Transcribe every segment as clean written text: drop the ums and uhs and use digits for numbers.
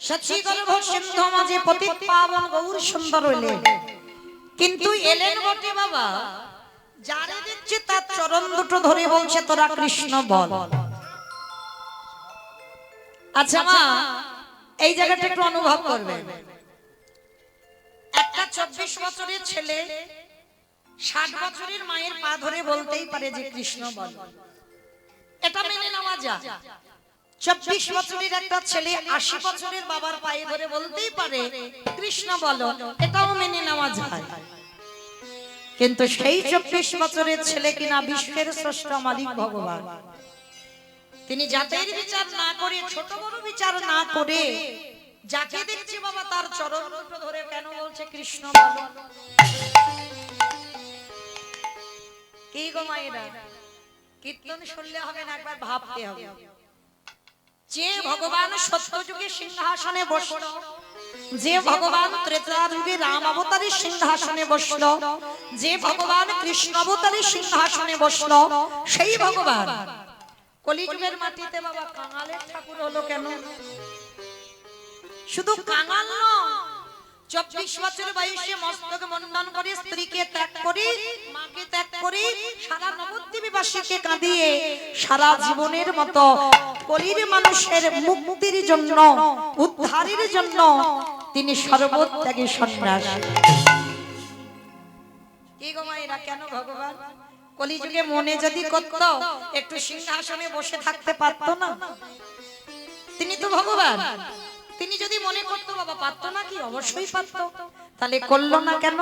সচি গর্ভ সিন্ধু মাঝে পতিত পাবন গৌর সুন্দর হইলেন, কিন্তু এলেন বটে বাবা, যারে দেখছে তার চরণ দুটো ধরে বলছে তোরা কৃষ্ণ বল। আচ্ছা মা, এই জায়গাটা একটু অনুভব করবেন। একটা 24 বছরের ছেলে 60 বছরের মায়ের পা ধরে বলতেই পারে যে কৃষ্ণ বল, এটা মেনে নেওয়া যায়। 24 বছরের একটা ছেলে 80 বছরের বাবার পায়ে ধরে বলতেই পারে কৃষ্ণ বলো, এটাও মেনে নেওয়া যায়। কিন্তু সেই 24 বছরের ছেলে কিনা বিশ্বের শ্রেষ্ঠ মালিক ভগবান, তিনি জাতের বিচার না করে, ছোট বড় বিচার না করে, যাকে দেখছে বাবা তার চরণ দুটো ধরে কেন বলছে কৃষ্ণ বলো। কি গো মায়েরা, কীর্তন শুনলে হবে না, একবার ভাবতে হবে। যে ভগবান সত্য যুগে সিংহাসনে বসলো, যে ভগবান ত্রেতা যুগে রাম অবতারের সিংহাসনে বসলো, যে ভগবান কৃষ্ণ অবতারের সিংহাসনে বসলো, সেই ভগবান কলিযুগের মাটিতে বাবা কাঙালের ঠাকুর হলো কেন? শুধু কাঙাল নয়, 24 বছর বয়সে মস্তক মণ্ডন করে, স্ত্রীকে ত্যাগ করে, মাকে ত্যাগ করে, সারা নবদ্বীপবাসীকে কাঁদিয়ে সারা জীবনের মতো কলির মানুষের মুক্তির জন্য, উদ্ধারের জন্য তিনি সর্বত্যাগী সন্ন্যাসী। কি গো মায়েরা, কেন ভগবান কলিযুগে মনে যদি করত একটু সিংহাসনে বসে থাকতে পারতো না? তিনি তো ভগবান, তিনি যদি মনে করতো বাবা পারতো না কি? অবশ্যই পারতো, তাহলে করলো না কেন?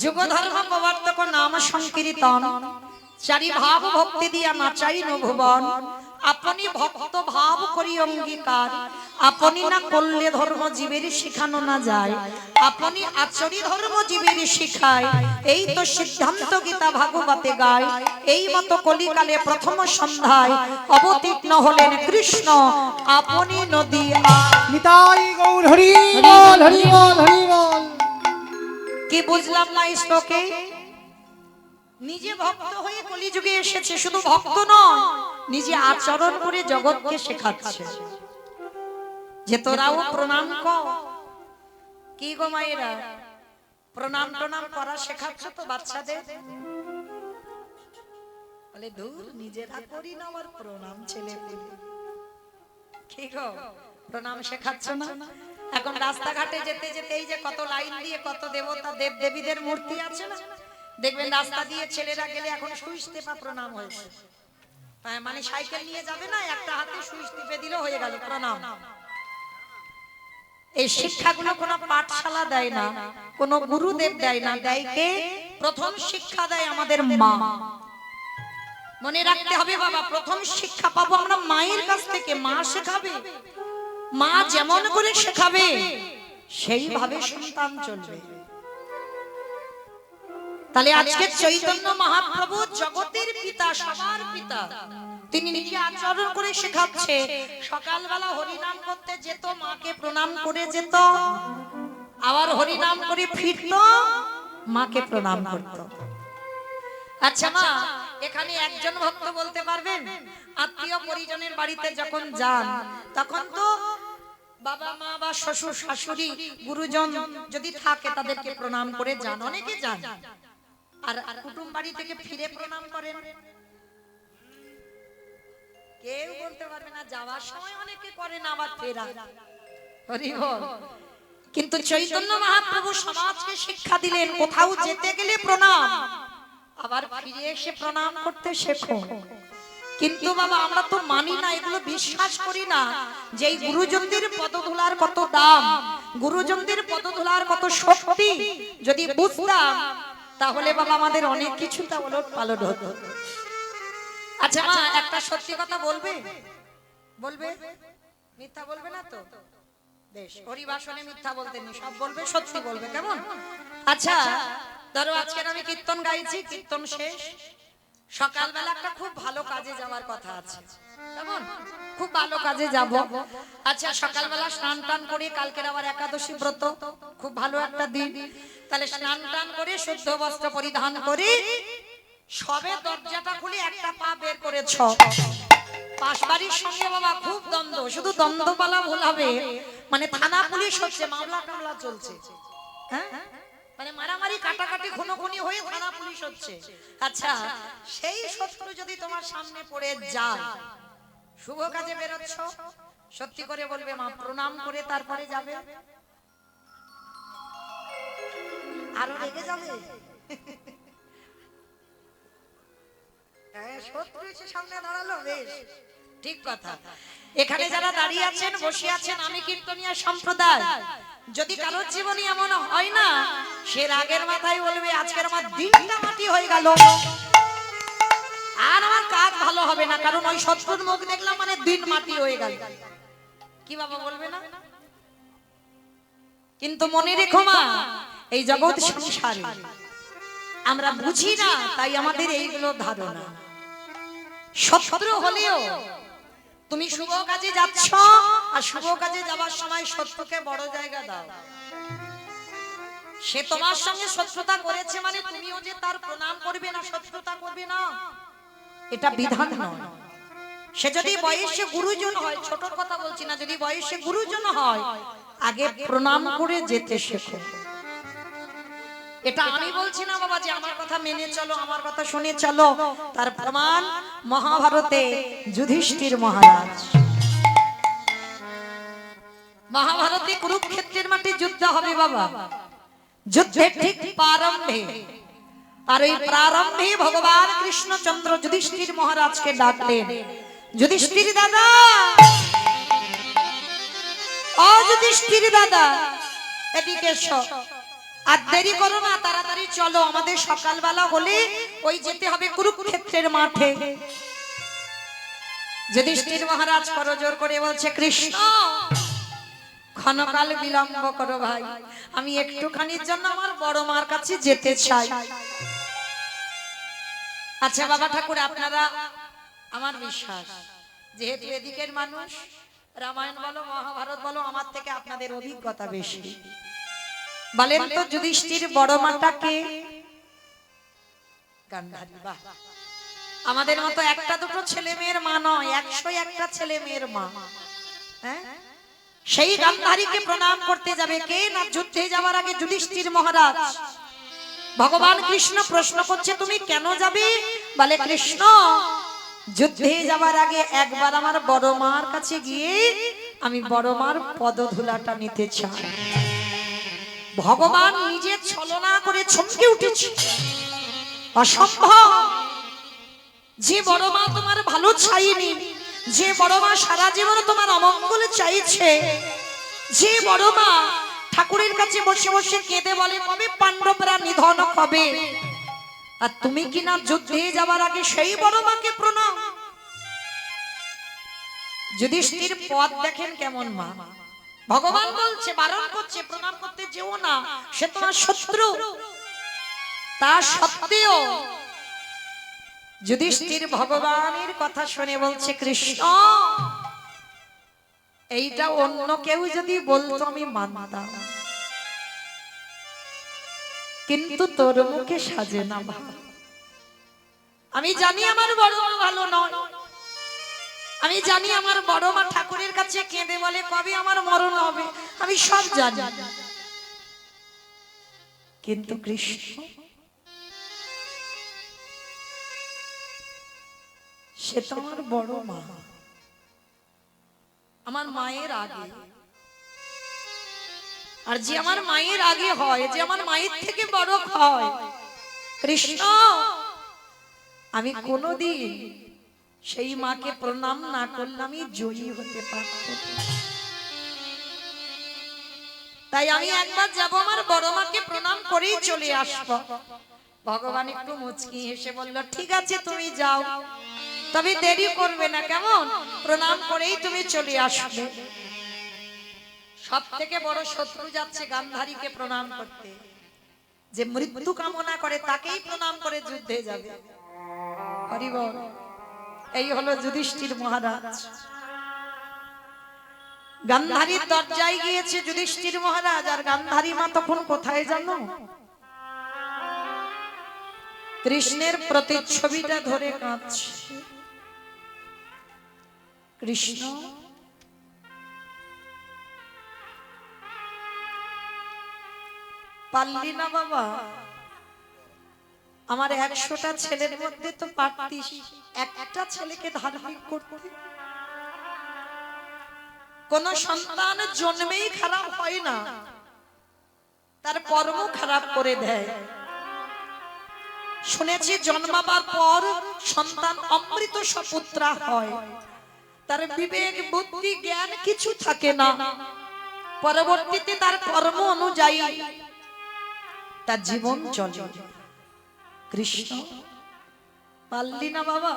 যুগ ধর্ম প্রবর্তক নাম সংকীর্তন, চারি ভাব ভক্তি দিয়া নাচাই ভুবন, আপনি ভক্ত ভাব করি অঙ্গীকার, আপনি না করলে ধর্ম জীবের শিখানো না যায়, আপনি আচরি ধর্ম জীবের শিখায়, এই তো সিদ্ধান্ত গীতা ভাগবতে গায়। এই মতো কলিকালে প্রথম সন্ধ্যায় অবতীর্ণ হলেন কৃষ্ণ, আপনি নদী নিতাই গৌর হরি বল, হরি বল, হরি বল। কি বুঝলাম না এই শ্লোকে? নিজে ভক্ত হয়ে কলিযুগে এসেছে, শুধু ভক্ত নয়, নিজে আচরণ করে জগৎকে শেখাচ্ছে যে তোরাও প্রণাম কর। কি গো মায়েরা, প্রণাম টনাম করা শেখাচ্ছ তো বাচ্চাদের? বলে দূর, নিজেরা করি না, আবার প্রণাম ছেলে পেলে। কি গো, প্রণাম শেখাচ্ছ না? এখন রাস্তাঘাটে যেতে যেতে এই যে কত লাইন দিয়ে কত দেবতা দেব দেবীদের মূর্তি আছে না, দেখবেন রাস্তা দিয়ে ছেলেরা গেলে এখন সুইচ টেপা প্রণাম হয়েছে। মানে সাইকেল নিয়ে যাবে না, একটা হাতে সুইচ টিপে দিলে হয়ে গেল প্রণাম। এই শিক্ষাগুলো কোনো পাঠশালা দেয় না, কোনো গুরুদেব দেয় না, দেয় কে? প্রথম শিক্ষা দেয় আমাদের মা। মনে রাখতে হবে বাবা, প্রথম শিক্ষা পাবো আমরা মায়ের কাছ থেকে। মা শেখাবে, মা যেমন করে শেখাবে সেইভাবে সন্তান চলবে। তাহলে আজকে চৈতন্য মহাপ্রভু জগতের পিতা, সবার পিতা, তিনি নিজে আচরণ করে শেখাচ্ছে। সকালবেলা হরিনাম করতে যেত, মাকে প্রণাম করে যেত, আবার হরিনাম করে ফিরত, মাকে প্রণাম করত। আচ্ছা মা, এখানে একজন ভক্ত বলতে পারবেন আত্মীয় পরিজনের বাড়িতে যখন যান তখন তো বাবা মা বা শ্বশুর শাশুড়ি গুরুজন যদি থাকে তাদেরকে প্রণাম করে যান, অনেকে যান। আর কুটুম বাড়ি থেকে ফিরে প্রণাম করেন? কেউ বলতে পারবে না। যাওয়ার সময় অনেকে করেন, আবার ফেরা। হরি বল। কিন্তু চৈতন্য মহাপ্রভু সমাজকে শিক্ষা দিলেন, কোথাও যেতে গেলে প্রণাম, আবার ফিরে এসে প্রণাম করতে শেখো। কিন্তু বাবা আমরা তো মানি না, এগুলো বিশ্বাস করি না যে এই গুরুজনদের পদধূলার কত দাম, গুরুজনদের পদধূলার কত শক্তি যদি বুঝতাম তাহলে বাবা আমাদের অনেক কিছুটা ওলট পালট হতো। আচ্ছা মা, একটা সত্যি কথা বলবে? বলবে? মিথ্যা বলবে না তো? বেশ, হরিবাসনে মিথ্যা বলতে নেই, সব বলবে, সত্যি বলবে, কেমন? আচ্ছা ধরো আজকে আমি কীর্তন গাইছি, কীর্তন শেষ, সকালবেলা একটা খুব ভালো কাজে যাওয়ার কথা আছে, কেমন? খুব ভালো কাজে যাব। আচ্ছা সকালবেলা স্নান টান করে, কালকের আবার একাদশী ব্রত, খুব ভালো একটা দিন, তাহলে স্নান টান করে শুদ্ধ বস্ত্র পরিধান করে সবে দরজাটা খুলে একটা পা বের করেছ, পাশবাড়ির সঙ্গে বাবা খুব দ্বন্দ্ব, শুধু দ্বন্দ্ব বলা ভুল হবে, মানে থানা পুলিশ হচ্ছে, মামলা টামলা চলছে, হ্যাঁ মানে মারামারি কাটাকাটি খুনোখুনি হয়ে থানা পুলিশ হচ্ছে। আচ্ছা, সেই শত্রু যদি তোমার সামনে পড়ে যায়, শুভ কাজে বেরোচ্ছ, সত্যি করে বলবে মা, প্রণাম করে তারপরে যাবে? আরো রেগে যাবে? শত্রু এসে সামনে দাঁড়ালো, বেশ ঠিক কথা। এখানে যারা দাঁড়িয়ে আছেন, বসে আছেন, আমি কীর্তনিয়া সম্প্রদায়, যদি কারোর জীবনে এমন হয় না, সে রাগের মাথায় বলবে আজকের আমার দিনটা মাটি হয়ে গেল, আর আমার কাজ ভালো হবে না, কারণ ওই শত্রুর মুখ দেখলাম মানে দিন মাটি হয়ে গেল। কি বাবা বলবে না? কিন্তু মনে রেখো মা, এই জগৎ সংসারে আমরা বুঝি না, তাই আমাদের এইগুলো ধারণা। শত্রু হলেও তুমি শুভ কাজে যাচ্ছ, আর শুভ কাজে যাওয়ার সময় শত্রুকে বড় জায়গা দাও। সে তোমার সঙ্গে শত্রুতা করেছে মানে তুমিও যে তার প্রণাম করবে না, শত্রুতা করবে না, এটা বিধান নয়। সে যদি বয়সে গুরুজন হয়, ছোট কথা বলছি না, যদি বয়সে গুরুজন হয়, আগে প্রণাম করে যেতে শেখো। এটা আমি বলছি না বাবা যে আমার কথা মেনে চলো, আমার কথা শুনে চলো, তার প্রমাণ মহাভারতে যুধিষ্ঠির মহারাজ। মহাভারতে কুরুক্ষেত্রের মাঠে যুদ্ধ হবে বাবা, যুদ্ধের ঠিক প্রারম্ভে, আর এই প্রারম্ভে ভগবান কৃষ্ণচন্দ্র যুধিষ্ঠির মহারাজকে ডাকলেন, যুধিষ্ঠির দাদা, ও যুধিষ্ঠির দাদা, এদিকে এসো, আর দেরি করো না, তাড়াতাড়ি চলো, আমাদের সকালবেলা হলে ওই যেতে হবে কুরুক্ষেত্রের মাঠে। যুধিষ্ঠির মহারাজ করজোর করে বলছে, কৃষ্ণ ক্ষণকাল বিলম্ব করো ভাই, আমি একটুখানির জন্য আমার বড় মার কাছে যেতে চাই। আচ্ছা বাবা ঠাকুর, আপনারা আমার বিশ্বাস, যেহেতু এদিকের মানুষ, রামায়ণ বলো মহাভারত বলো, আমার থেকে আপনাদের অভিজ্ঞতা বেশি, বলেন তো যুধিষ্ঠির বড় মাটাকে? গান্ধারী। বাহ, আমাদের মতো একটা দুটো ছেলে মেয়ের মা নয়, 101টা ছেলে মেয়ের মা। হ্যাঁ, সেই গান্ধারীকে প্রণাম করতে যাবে কে? না যুদ্ধে যাওয়ার আগে যুধিষ্ঠির মহারাজ। ভগবান কৃষ্ণ প্রশ্ন করছে, তুমি কেন যাবে? বলে, কৃষ্ণ যুদ্ধে যাওয়ার আগে একবার আমার বড় মার কাছে গিয়ে আমি বড় মার পদধূলাটা নিতে চাই। ভগবান নিজে ছলনা করে চমকে উঠেছে, অসম্ভব, যে বড় মা তোমার ভালো চাইনি, যে বড় মা সারা জীবন তোমার অমঙ্গল চাইছে, যে বড় মা ঠাকুরের কাছে বসে বসে কেঁদে বলে কবে পাণ্ডবরা নিধন হবে, আর তুমি কিনা যুদ্ধে যাবার আগে সেই বড় মাকে প্রণাম। যুধিষ্ঠির পদ দেখেন কেমন মা, ভগবান বলছে, বারণ করছে, প্রণাম করতে যেও না, সে তোমার শত্রু। তা সত্ত্বেও যুধিষ্ঠির ভগবানের কথা শুনে বলছে, কৃষ্ণ এইটা অন্য কেউ যদি বলতো আমি মানতাম, কিন্তু তোর মুখে সাজে না। আমি জানি আমার বড় মা ভালো নয়, আমি জানি আমার বড় মা ঠাকুরের কাছে কেঁদে বলে কবে আমার মরণ হবে, আমি সব জানি, কিন্তু কৃষ্ণ সে তোমার বড় মা, আমার মায়ের আগে, আর যে আমার মায়ের আগে হয়, যে আমার মায়ের থেকে বড় হয়, কৃষ্ণ আমি কোনদিন সেই মাকে প্রণাম না করলে আমি জয়ী হতে পারব। তাই আমি একবার যাব, আমার বড় মাকে প্রণাম করেই চলে আসব। ভগবান একটু মুচকি হেসে বলল, ঠিক আছে তুমি যাও, তবে দেরি করবে না, কেমন? প্রণাম করেই তুমি চলে আসবে। সব থেকে বড় শত্রু যাচ্ছে গান্ধারীকে প্রণাম করতে, যে মৃত্যু কামনা করে তাকেই প্রণাম করে যুদ্ধে যাবে। হরি বল। এই হলো যুধিষ্ঠির মহারাজ। গান্ধারীর দরজায় গিয়েছে যুধিষ্ঠির মহারাজ, আর গান্ধারী মা তখন কোথায় জানো? কৃষ্ণের প্রতিচ্ছবিটা ধরে কাঁদছে। কৃষ্ণ পারলি না বাবা, আমার 100টা ছেলের মধ্যে তো পারতিস একটা ছেলেকে ধার্মিক করতে। কোন সন্তান জন্মেই খারাপ হয় না, তার কর্ম খারাপ করে দেয়। শুনেছি জন্মাবার পর সন্তান অমৃত সপুত্রা হয়, তার বিবেক বুদ্ধি জ্ঞান কিছু থাকে না, পরবর্তীতে তার কর্ম অনুযায়ী তার জীবন চলে। কৃষ্ণ পারলি না বাবা,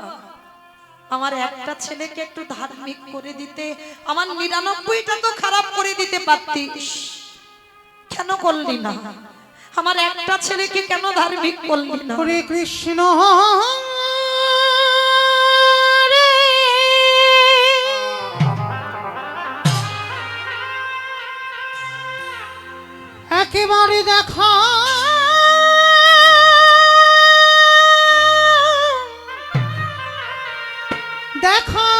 আমার একটা ছেলেকে একটু ধার্মিক করে দিতে, আমার 99টা তো খারাপ করে দিতে পারতিস, কেন করলি না? আমার একটা ছেলেকে কেন ধার্মিক করলি না? হরে কৃষ্ণ একেবারে দেখা দেখা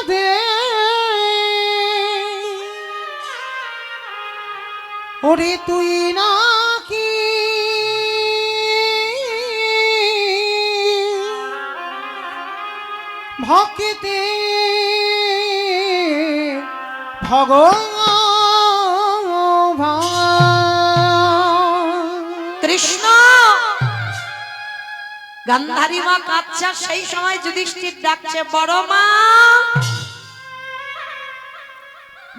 দে ওরে তুই নাকি ভক্তে কৃষ্ণ গান্ধারী মা কাচ্চা, সেই সময় যুধিষ্ঠির ডাকছে বড় মা,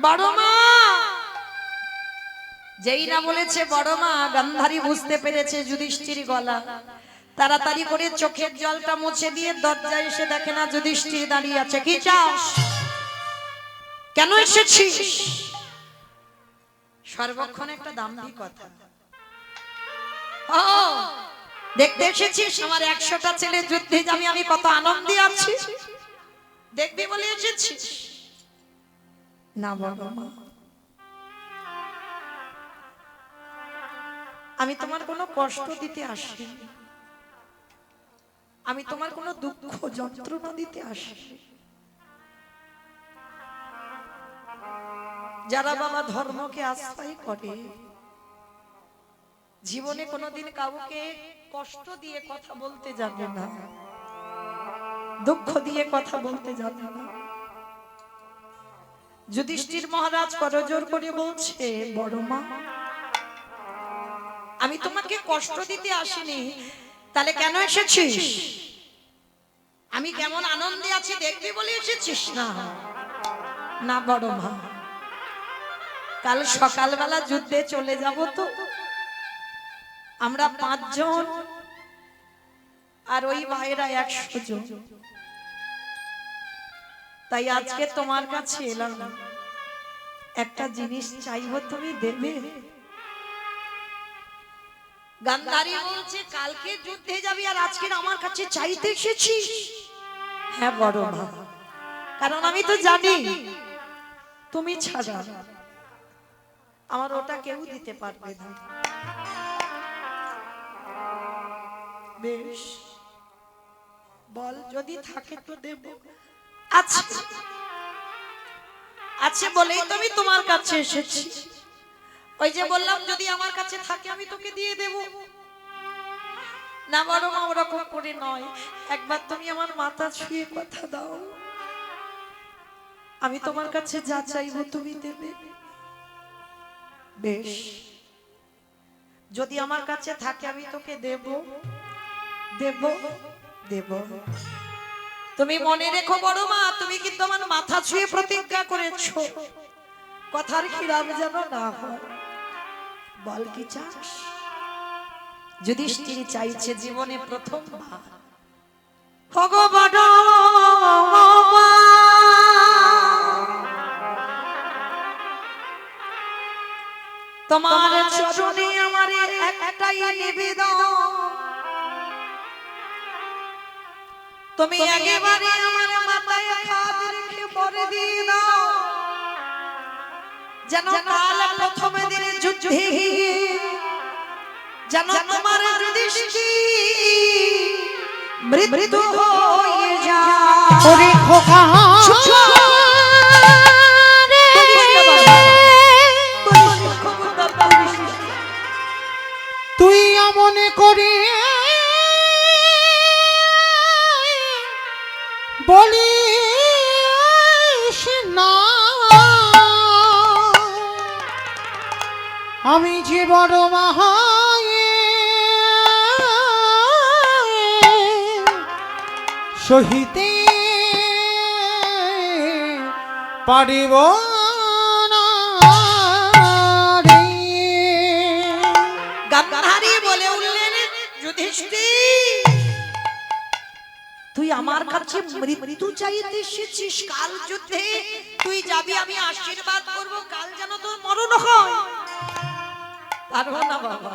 বড় মা। যেই না বলেছে বড় মা, গান্ধারী বুঝতে পেরেছে যুধিষ্ঠির গলা। তাড়াতাড়ি করে চোখের জলটা মুছে দিয়ে দরজায় এসে দেখে না যুধিষ্ঠির দাঁড়িয়ে আছে। কি চাস? কেন এসেছিস? সর্বক্ষণ একটা দাম্ভিক কথা। ও দেখতে এসেছিস আমার 100টা ছেলে যুদ্ধে যাবে, আমি কত আনন্দে আছি, দেখবি বলে এসেছিস? না বাবা মা, আমি তোমার কোনো কষ্ট দিতে আসিনি, আমি তোমার কোনো দুঃখ যন্ত্রণা দিতে আসিনি। যারা বাবা ধর্মকে আশ্রয় করে, জীবনে কোনোদিন কাউকে কষ্ট দিয়ে কথা বলতে যাবে না, দুঃখ দিয়ে কথা বলতে যাবে না। যুধিষ্ঠির মহারাজ করজোর করে বলছে বড় মা, আমি তোমাকে কষ্ট দিতে আসিনি, তাহলে কেন এসেছিস? আমি কেমন আনন্দে আছি দেখবি বলে এসেছিস? না না বড় মা, কাল সকালবেলা যুদ্ধে চলে যাব তো, আমরা 5 জন আর ওই ভাইরা 100 জন, তাই আজকে তোমার কাছে এলাম, একটা জিনিস চাইবো, তুমি দেবে? গান্ধারী বলছে কালকে যুদ্ধে যাবি আর আজকে আমার কাছে চাইতে এসেছিস? হ্যাঁ বড় মা, কারণ আমি তো জানি তুমি ছাড়া আমার ওটা কেউ দিতে পারবে না। বেশ বল, যদি থাকে তো দেব। আচ্ছা আচ্ছা বলেই তো আমি তোমার কাছে এসেছি। ওই যে বললাম যদি আমার কাছে থাকে আমি তোকে দিয়ে দেব। না বড় মা, ওরকম করে নয়, একবার তুমি আমার মাথা ছুঁয়ে কথা দাও, আমি তোমার কাছে যা চাইবো তুমি দেবে। বেশ, যদি আমার কাছে থাকে আমি তোকে দেব দেব দেব। তুমি মনে রেখো বড় মা, তুমি কিন্তু আমার মাথা ছুঁয়ে প্রতিজ্ঞা করেছো, কথার খিলাফ যেন না হয়। বল কি চাস? যুধিষ্ঠির চাইছে জীবনে প্রথমবার, ভগবান তোমার চরণে আমার একটাই নিবেদন, তুমি একেবারে আমার মাথায় হাত রেখে পরে দিয়ে দাও, যেন কাল প্রথম দিনের যুদ্ধে যেন তোমার যুধিষ্ঠির মৃত্যু হয়ে যায়। ওরে খোকা তুই মনে করি বলিস না আমি যে বড় মাহায়ে সহিতে পারিব না রে। গান্ধারী বলে উঠলেন যুধিষ্ঠির তুই আমার কাছে মৃত্যু চাইতে এসেছিস কাল যুদ্ধে তুই যাবি আমি আশীর্বাদ করব কাল যেন তোর মরণ হয়। পারবো না বাবা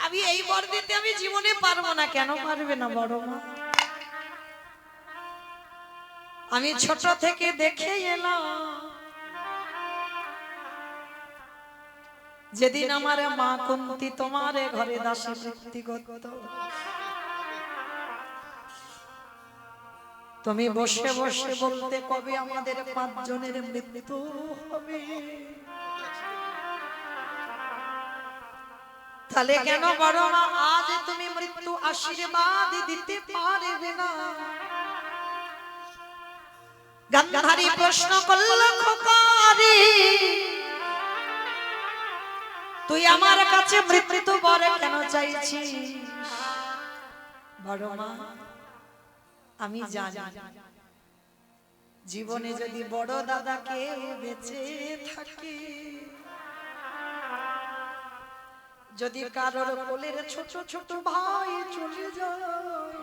আমি এই বর দিতে আমি জীবনে পারবো না। কেন পারবে না বড় মা? আমি ছোট থেকে দেখে এলাম যেদিন আমার মা কুন্তী তোমার ঘরে দাসী বৃত্তি করত তুমি বসে বসে বলতে কবে আমাদের 5 জনের মৃত্যু হবে। তাহলে কেন বড় মা আজ তুমি মৃত্যু আশীর্বাদ দিতে পারবে না? গান্ধারী প্রশ্ন করল খোকারে তুই আমার কাছে মৃত্যু বর কেন চাইছিস? বড় মা আমি জানি জীবনে যদি বড় দাদাকে বেঁচে থাকে যদি কারোর কোলের ছোট ছোট ভাই চলে যায়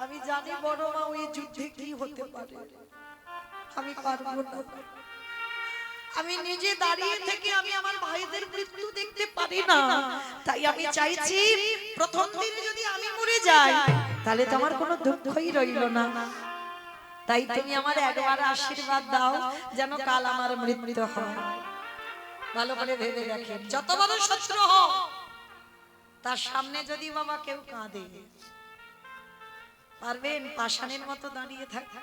আমি জানি বড় মা ওই যুদ্ধে কি হতে পারে। আমি পারবো না। আমি নিজে দাঁড়িয়ে থেকে আমি আমার ভাইদের মৃত্যু দেখতে পারি না। তাই আমি চাইছি প্রথম দিন যদি আমি মরে যাই তাহলে তো আমার কোনো দুঃখই রইল না। তাই তুমি আমার একবার আশীর্বাদ দাও যেন কাল আমার মৃত্যু হয়। ভালো করে ভেবে দেখেন যত বড় শত্রু হোক তার সামনে যদি বাবা কেউ কাঁদে পারবেন পাষাণের মতো দাঁড়িয়ে থাকতে?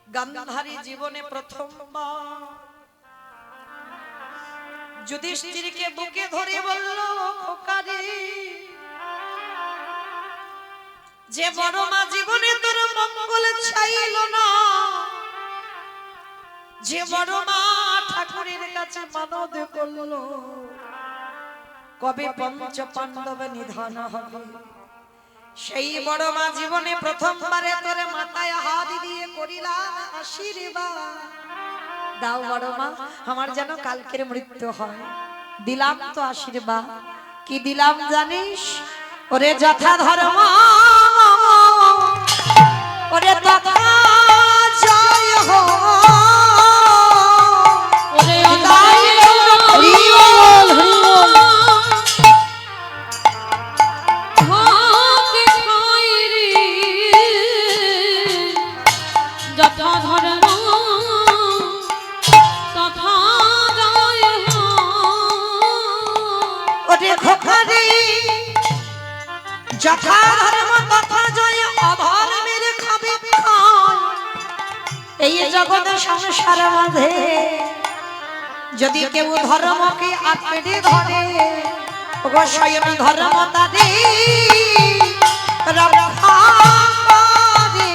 গান্ধারী জীবনে প্রথমবার যুধিষ্ঠিরকে বুকে ধরে বলল খোকারে যে বড় মা জীবনে তোর মঙ্গল চাইল না যে বড় মা ঠাকুরের কাছে মানদ করল কবে পঞ্চ পাণ্ডব নিধন হবে সেই বড় মা জীবনে প্রথমবারে তোর মাথায় হাত দিয়ে করিলাম আশীর্বাদ দাও বড় মা আমার যেন কালকের মৃত্যু হয়। দিলাম তো আশীর্বাদ কি দিলাম জানিস? ওরে যথা ধর্ম ওরে তথা জয় হো ওরে যথা ধর্ম তথা জয় অধর্মের খাবে খায়। এই জগতে সংসার মাঝে যদি কেউ ধর্মকে আঁকড়ে ধরে ওগো স্বয়ং ধর্ম তারে রক্ষা করে।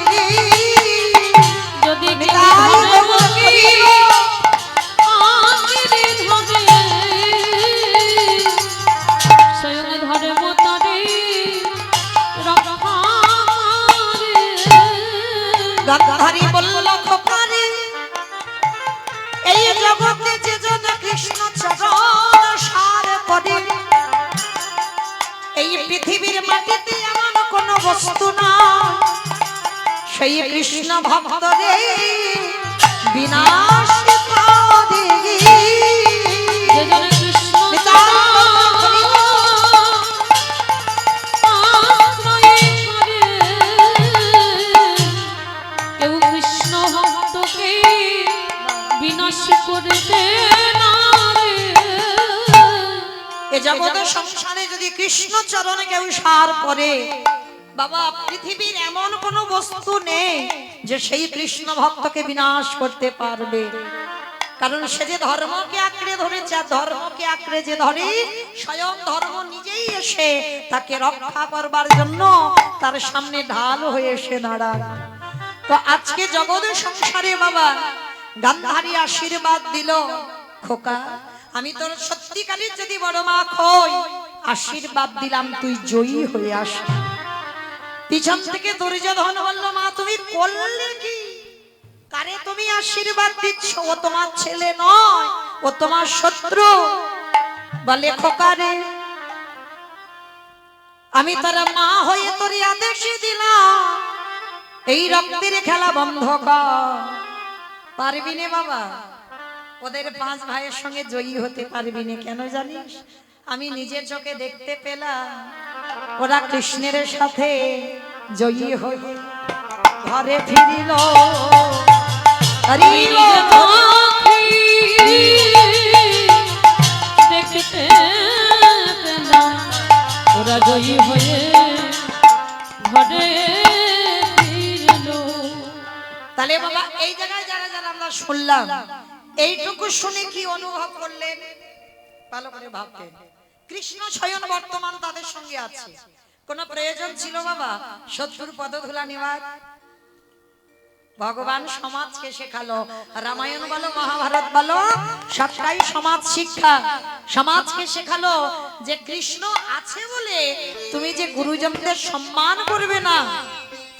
যদি ধর্মকে আঁকড়ে ধরে স্বয়ং ধর্ম তারে গান্ধারী বলল খোকারে এই জগতে যে জন কৃষ্ণ চরণ সার করে এই পৃথিবীর মাটিতে এমন কোন বস্তু না সেই কৃষ্ণ ভক্তরে বিনাশ করে। যে জন কৃষ্ণ জগতের সংসারে যদি কৃষ্ণ চরণে কেউ সার করে, বাবা পৃথিবীর এমন কোন বস্তু নেই যে সেই কৃষ্ণ ভক্তকে বিনাশ করতে পারবে। কারণ সে যে ধর্মকে আঁকড়ে ধরেছে, আর ধর্মকে আঁকড়ে যে ধরে, স্বয়ং ধর্ম নিজেই এসে তাকে রক্ষা করবার জন্য তার সামনে ঢাল হয়ে এসে দাঁড়ায়। তো আজকে জগতের সংসারে বাবা গান্ধারী আশীর্বাদ দিল, খোকা আমি তোর সত্যিকারের যদি বড় মা হই, আশীর্বাদ দিলাম তুই জয়ী হয়ে আস। পিছন থেকে দুর্যোধন বলল, মা তুমি করলে কি? কারে তুমি আশীর্বাদ দিচ্ছ? ও তোমার ছেলে নয়, ও তোমার শত্রু। বলে, খোকা রে, আমি তোর মা হয়ে তোর আদেশ দিলাম, এই রক্তের খেলা বন্ধ কর। পারবি না বাবা, ওদের 5 ভাইয়ের সঙ্গে জয়ী হতে পারবি না। কেন জানিস? আমি নিজের চোখে দেখতে পেলাম ওরা কৃষ্ণের সাথে জয়ী হয়ে ঘরে ফিরিল। দেখতে পেলাম ওরা জয়ী হয়ে ঘরে ফিরল। তাহলে বাবা এই জায়গায় যারা যারা আমরা শুনলাম, এইটুকু শুনে কি অনুভব করলেন? ভালো করে ভাবতেন, কৃষ্ণ স্বয়ং বর্তমান তাদের সঙ্গে আছে। কোন প্রয়োজন ছিল বাবা শত্রুর পদধূলা নেওয়ার? ভগবান সমাজকে শেখালো, রামায়ণ বলো মহাভারত বলো সবটাই সমাজ শিক্ষা। সমাজকে শেখালো যে কৃষ্ণ আছে বলে তুমি যে গুরুজনদের সম্মান করবে না,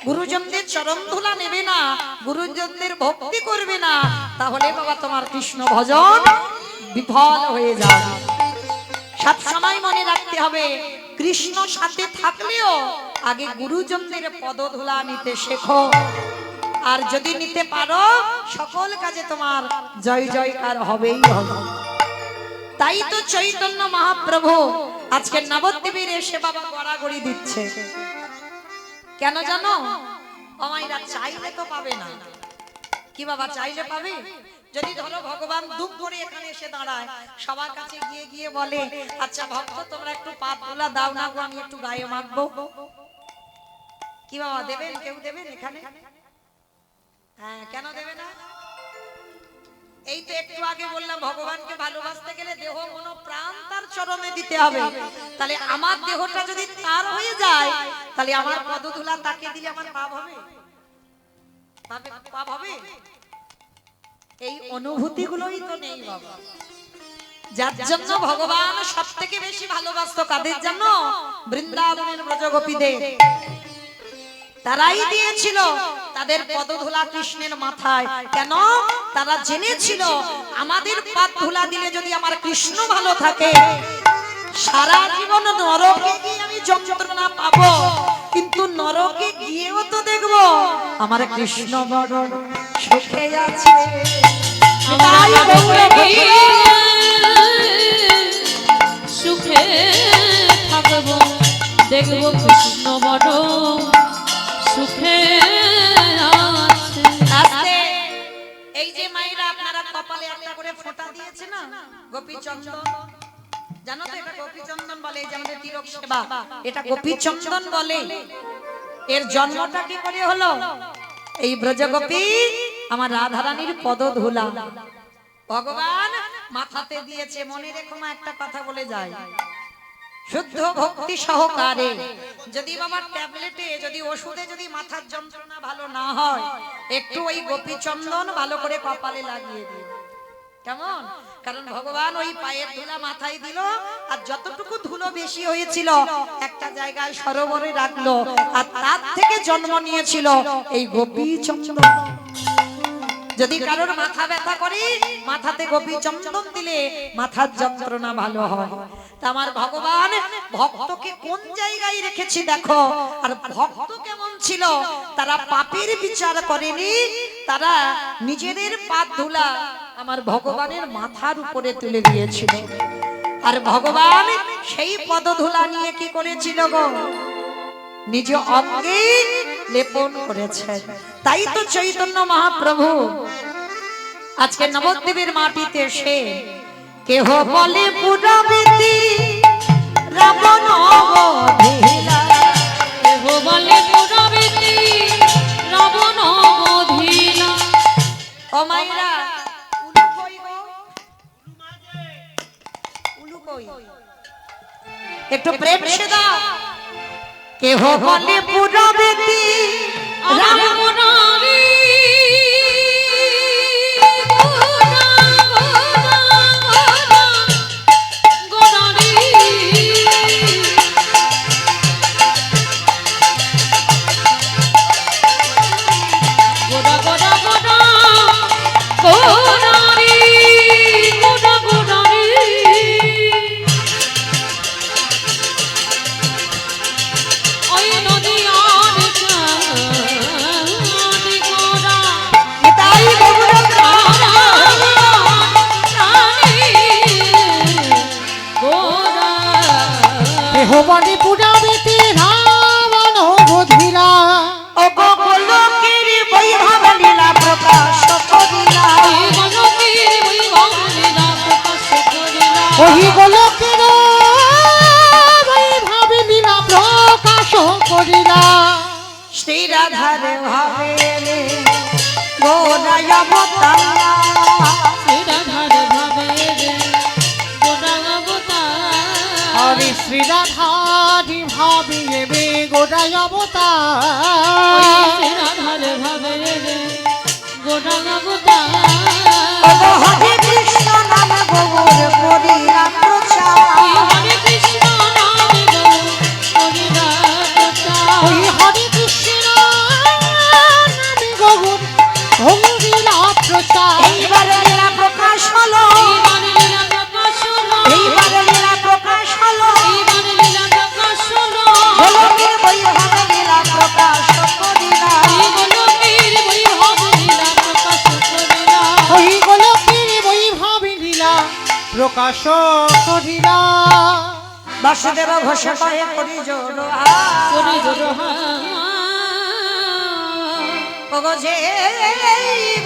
গুরুজনদের চরণ ধুলা নেবে না, গুরুজনদের ভক্তি করবে না, তাহলে বাবা তোমার কৃষ্ণ ভজন বিফল হয়ে যাবে। সব সময় মনে রাখতে হবে, কৃষ্ণ সাথে থাকলেও আগে গুরুজনদের পদধূলা নিতে শেখো। আর যদি নিতে পারো, সকল কাজে তোমার জয় জয়কার হবেই হবে। তাই তো চৈতন্য মহাপ্রভু আজকে নবদ্বীপের এসে বাবা গড়াগড়ি দিচ্ছে। কেন জানো? আমাইরা চাইলে তো পাবে না। কি বাবা চাইলে পাবে? যদি ধরো ভগবান দুঃখ করে এখানে এসে দাঁড়ায়, সবার কাছে গিয়ে গিয়ে বলে, আচ্ছা ভক্ত তোমরা একটু পাপ তোলা দাও না গো, আমি একটু গায়ে মাখবো, কি বাবা দেবেন? কেউ দেবেন এখানে? হ্যাঁ, কেন দেবে না? এই তো একটু আগে বললাম, ভগবানকে ভালোবাসতে গেলে দেহ মন প্রাণ তার চরণে দিতে হবে। তাহলে আমার দেহটা যদি তার হয়ে যায়, তাহলে আমার পদধূলা তাকে দিলে আমার পাপ হবে? পাপ হবে? এই অনুভূতি গুলোই তো নেই বাবা। যার জন্য ভগবান সব থেকে বেশি ভালোবাসতো কাদের জন্য? বৃন্দাবনের ব্রজগোপীদের। তারাই দিয়েছিল তাদের পদধূলা কৃষ্ণের মাথায়। কেন? তারা জেনেছিল আমাদের পদধূলা দিলে যদি আমার কৃষ্ণ ভালো থাকে, সারা জীবন নরকে গিয়ে আমি যন্ত্রণা পাবো, কিন্তু নরকে গিয়েও তো দেখবো আমার কৃষ্ণ বড় সুখে আছে। সুখে থাকবো, দেখবো কৃষ্ণ বড় সুখে আছে। এই যে মায়েরা আপনারা কপালে একটা করে ফোঁটা দিয়েছে না, গোপী চন্দন, জানো তো এটা গোপী চন্দন বলে। এই যে আমাদের তিলক সেবা, এটা গোপী চন্দন বলে। এর জন্মটা কি করে হলো? এই ব্রজগোপী আমার রাধারানীর পদধূলা ভগবান মাথাতে দিয়েছে। মনে রেখো মা, একটা কথা বলে যায়, শুদ্ধ ভক্তি সহকারে যদি বাবা ট্যাবলেটে, যদি ওষুধে যদি মাথার যন্ত্রণা ভালো না হয়, একটু ওই গোপী চন্দন ভালো করে কপালে লাগিয়ে দিই। কেমন? কারণ ভগবান ওই পায়ের ধুলা মাথায় দিল, আর যতটুকু ধুলো বেশি হয়েছিল একটা জায়গায় সরোবরে রাখলো, আর তার থেকে জন্ম নিয়েছিল এই গোপী চন্দন। যদি কারোর মাথা ব্যথা করে, মাথাতে গোপী চন্দন দিলে মাথার যন্ত্রণা ভালো হয়। তা আমার ভগবান ভক্তকে কোন জায়গায় রেখেছি দেখো। আর ভক্ত কেমন ছিল? তারা পাপের বিচার করেনি, তারা নিজেদের পাপ ধুলা আমার ভগবানের মাথার উপরে তুলে দিয়েছিল। আর ভগবান সেই পদধূলা নিয়ে কি করেছিল গো? নিজ অঙ্গে লেপন করেছেন। তাই তো চৈতন্য মহাপ্রভু আজকে নবদ্বীপের মাটিতে এসে কেহ বলে পুরাবৃত্তি রাবণ বধিলা। দেহ বলে পুরাবৃত্তি রাবণ বধিলা। ও মাইরা উলু কই গো? উলু কই? একটু প্রেম সে দাও। কেহ বলে পুরাবৃত্তি আমার রাবণ মুরারি নিতাই গৌরঙ্গ। দেহ বলে পুরাবেতে রাবণ বধিলা। ও গো গোলকের বৈভব লীলা প্রকাশ করিলা। ওই গোলকের বৈভবে লীলা প্রকাশ করিলা। শ্রী রাধার ভাবে গোরায় অবতারা। হরে শ্রী রাধারি ভাবিয়ে বে গোড়ায় অবতার। ও গো হরে কৃষ্ণ নাম গৌর করিলা প্রচার। ওই হরে কৃষ্ণ নামে গৌর হরিলা প্রচার। এইবার লীলা প্রকাশ হলো। এইবার লীলা প্রকাশ হলো। গোলকের বৈভব লীলা প্রকাশ করিলা। ওই গোলকের বৈভবে লীলা প্রকাশ করিলা। বাসুদেব ঘোষ কয়ে করি জোর ওগো যে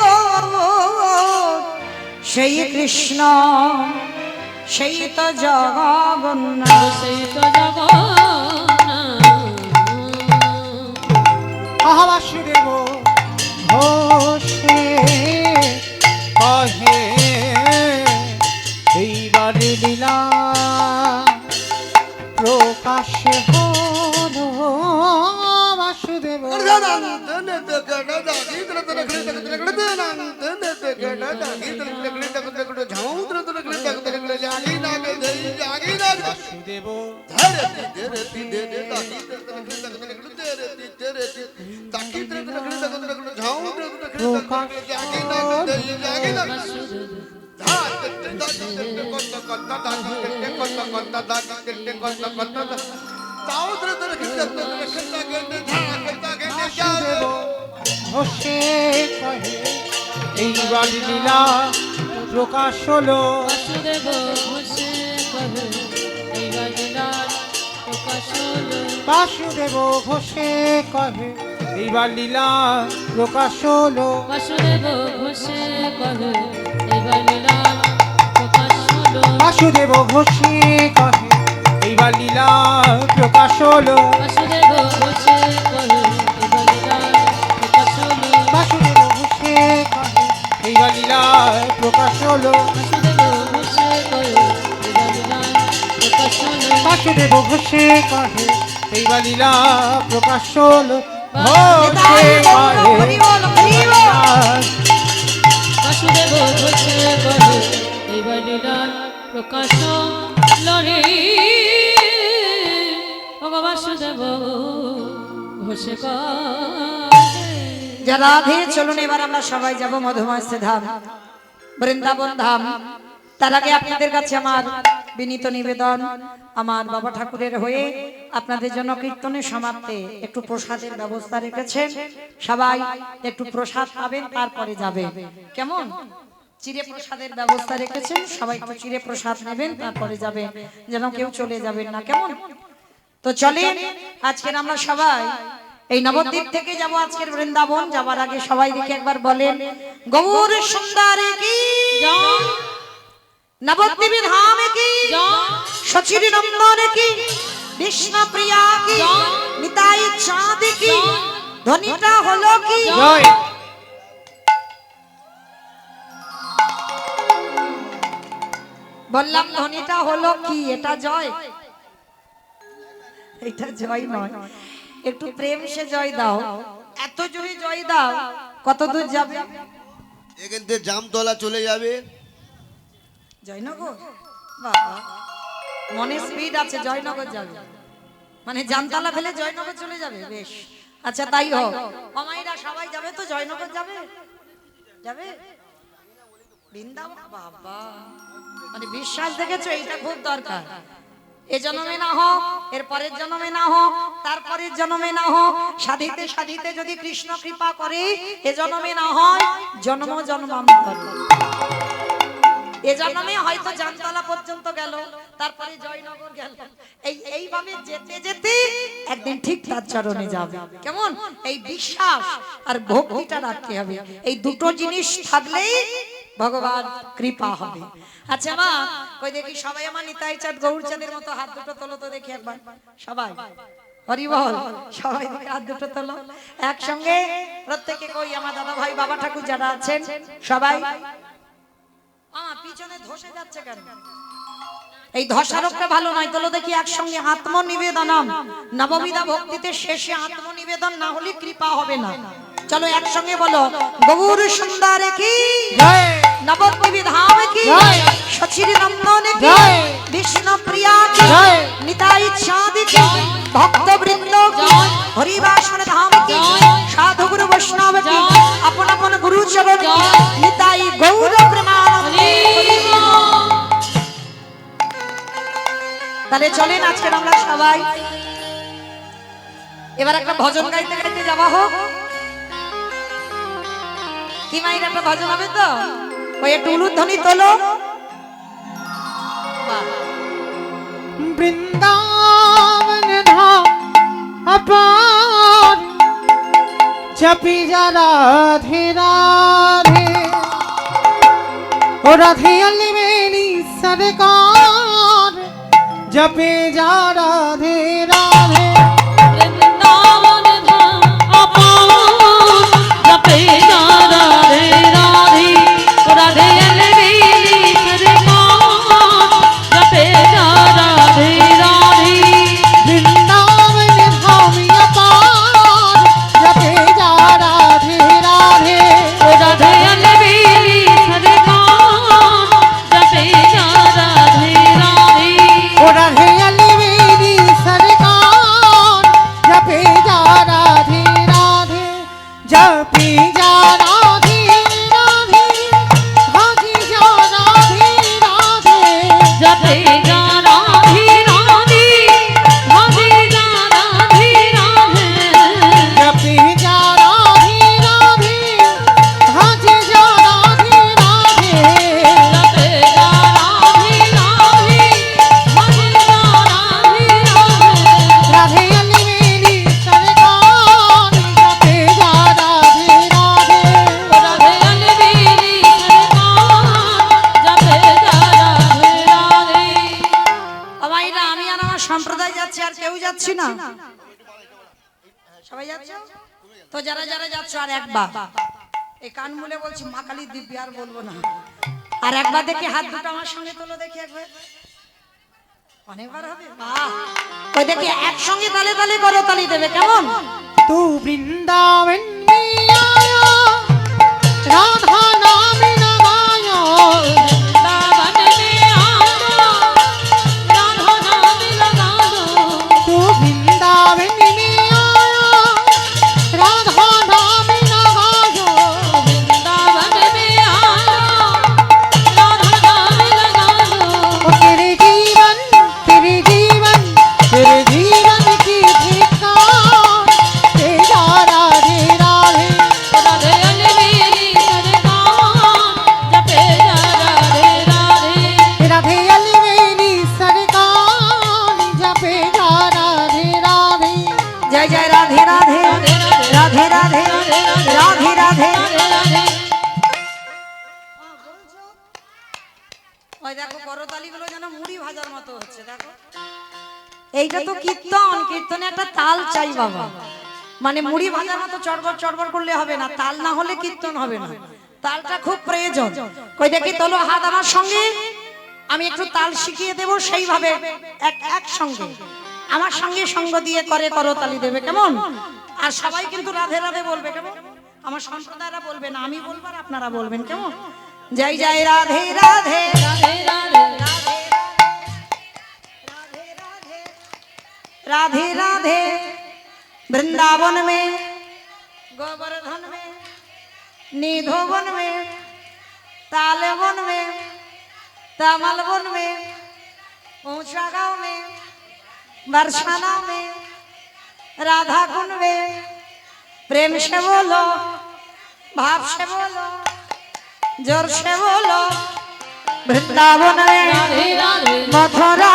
গো সেই কৃষ্ণ সেই তো জগন্নাথ। বাসুদেব ঘোষে কহে এইবার লীলা প্রকাশ হলো। বাসুদেব বাসুদেব বাসুদেব ঘোষে কহে এইবার লীলা প্রকাশ হলো। বাসুদেব ঘোষে কহে এইবার লীলা প্রকাশ হলো। বাসুদেব ঘোষে কহে এইবার লীলা প্রকাশ হলো। বাসুদেব ঘোষে কহে এইবার লীলা প্রকাশ হলো। বাসুদেব ঘোষে কহে এইবার লীলা প্রকাশ হলো। ঘোষে কহে বাসুদেব ঘোষে কহে এইবার লীলা প্রকাশ লরে বাসুদেব ঘোষে যা রাধে চলুন এবার আমরা সবাই যাব মধুময় ধাম বৃন্দাবন ধাম। তার আগে আপনাদের কাছে আমার বিনীত নিবেদন, আমার বাবা ঠাকুরের হয়ে আপনাদের জন্য কীর্তনের সমাপ্তে একটু প্রসাদের ব্যবস্থা রেখেছেন। সবাই একটু প্রসাদ পাবেন, তারপরে যাবে। কেমন? চিড়ে প্রসাদের ব্যবস্থা রেখেছেন, সবাই একটু চিড়ে প্রসাদ নেবেন, তারপরে যাবে, যেন কেউ চলে যাবেন না। কেমন? তো চলেন আজকের আমরা সবাই এই নবদ্বীপ থেকে যাব আজকের বৃন্দাবন। যাবার আগে সবাই দেখে একবার বলেন গৌর সুন্দর কি, নবদ্বীপ ধাম কি, সচির নন্দন কি বিষ্ণু প্রিয়া কি নিতাই চাঁদ কি ধ্বনিটা হলো কি জয় বললাম ধ্বনিটা হলো কি এটা জয় এটা জয় নয় একটু প্রেম সে জয় দাও এত জোরে জয় দাও কত দূর যাবে এখান থেকে জামতলা চলে যাবে জয়নগর বাবা মনে স্পিড আছে জয়নগর যাবে মানে জামতলা ফেলে জয়নগর চলে যাবে বেশ আচ্ছা তাই হোক মামাইরা সবাই যাবে তো জয়নগর যাবে যাবে বৃন্দাবন বাবা মানে বিশ্বাস দেখেছো এইটা খুব দরকার এ জন্মে না হোক এর পরের জন্মে না হোক তারপরের জন্মে না হোক সাধিতে সাধিতে যদি কৃষ্ণ কৃপা করে এ জন্মে না হয় জন্ম জন্মান্তর এ জন্মে হয়তো জামতলা পর্যন্ত গেল তারপরে জয়নগর গেল এইভাবে যেতে যেতে একদিন ঠিক তার চরণে যাবে কেমন এই বিশ্বাস আর ভক্তিটা রাখতে হবে এই দুটো জিনিস থাকলেই ভগবান কৃপা হবে আচ্ছা মা কই দেখি সবাই আমার নিতাই চাঁদ গৌরচাঁদের মতো হাত দুটো তোলো তো দেখি একবার সবাই হরি বল সবাই হাত দুটো তোলো একসঙ্গে প্রত্যেকে কই আমার দাদা ভাই বাবা ঠাকুর যারা আছেন সবাই পিছনে ধসে যাচ্ছে কেন এই ধসা রোগটা ভালো নয় তোলো দেখি একসঙ্গে আত্মনিবেদনম নববিধা ভক্তিতে শেষে আত্মনিবেদন না হলে কৃপা হবে না চলো একসঙ্গে বলো গৌর সুন্দর কি জয় নবদ্বীপ ধাম কি জয় সচির নন্দন কি জয় বিষ্ণু প্রিয়া কি জয় নিতাই চাঁদ কি ভক্ত বৃন্দ কি হরিবাসন ধাম কি সাধু গুরু বৈষ্ণব কি আপন আপন গুরু চরণ কি নিতাই গৌর প্রেমানন্দে তাহলে চলেন আজকে আমরা সবাই এবার একটা ভজন গাইতে গাইতে যাওয়া হোক কি মাইর একটা ভজন হবে তো ওই একটু উলুধ্বনি তোলো বৃন্দাবন ধাম अपार जपी जा राधे राधे ओ राधे अली मेरी सरकार जपे जा राधे राधे वृंदावन धाम अपार जपे जा राधे राधे राधे अलबेली सरकार जपे जा राधे राधे वृंदावन धाम अपार जपे जा राधे राधे राधे अलबेली सरकार जपे जा राधे राधे ओ राधे अली मेरी सरकार जपे जा राधे राधे जपी जा राधे राधे भागी जा राधे राधे जपे जा राधे राधे भागे जा राधे राधे जपी जा राधे राधे भागी जा राधे राधे जपे जा राधे राधे भागे जा राधे राधे राधे अली मेरी सरकार जपे जा राधे राधे राधे अलबेली सरकार जपे जा राधे राधे আমাইরা আমি আর আমার সম্প্রদায় যাচ্ছি আর কেউ যাচ্ছি না সবাই যাচ্ছ তো যারা যারা যাচ্ছ আর একবার এই কান মুলে বলছি মা কালী দিব্যি আর বলবো না আর একবার দেখি হাত দুটো আমার সঙ্গে তোলো দেখি একবার অনেকবার হবে বাহ ওই দেখি একসঙ্গে তালে তালে করো তালি দেবে কেমন तू वृंदावन में आया राधा नाम लगाया वृंदावन में आना राधा नाम लगा दो तू वृंदावन में आया राधा नाम लगाया वृंदावन में आना राधा नाम लगा दो ओ तेरे जीवन की धिक्कार तेरा राधे ওই দেখো করতালি গুলো যেন মুড়ি ভাজার মতো হচ্ছে দেখো। এইটা তো কীর্তন, কীর্তনে একটা তাল চাই বাবা। মানে মুড়ি ভাজার মতো চড়বড় চড়বড় করলে হবে না, তাল না হলে কীর্তন হবে না। তালটা খুব প্রয়োজন। কই দেখি তোলো হাত আমার সঙ্গে, আমি একটু তাল শিখিয়ে দেব, সেইভাবে এক সঙ্গে আমার সঙ্গে সঙ্গ দিয়ে করে করতালি দেবে, কেমন? আর সবাই কিন্তু রাধে রাধে বলবে, কেমন? আমার সম্প্রদায়রা বলবে না, আমি বলবো আর আপনারা বলবেন, কেমন? জয় জয় রাধে রাধে রাধে রাধে राधे राधे वृंदावन में गोवर्धन में निधोवन में तालवन में तमलवन में ऊंचा गांव में बरसाना में राधा कुंड में प्रेम से बोलो, भाव से बोलो, जोर से बोलो। वृंदावन में राधे राधे मथुरा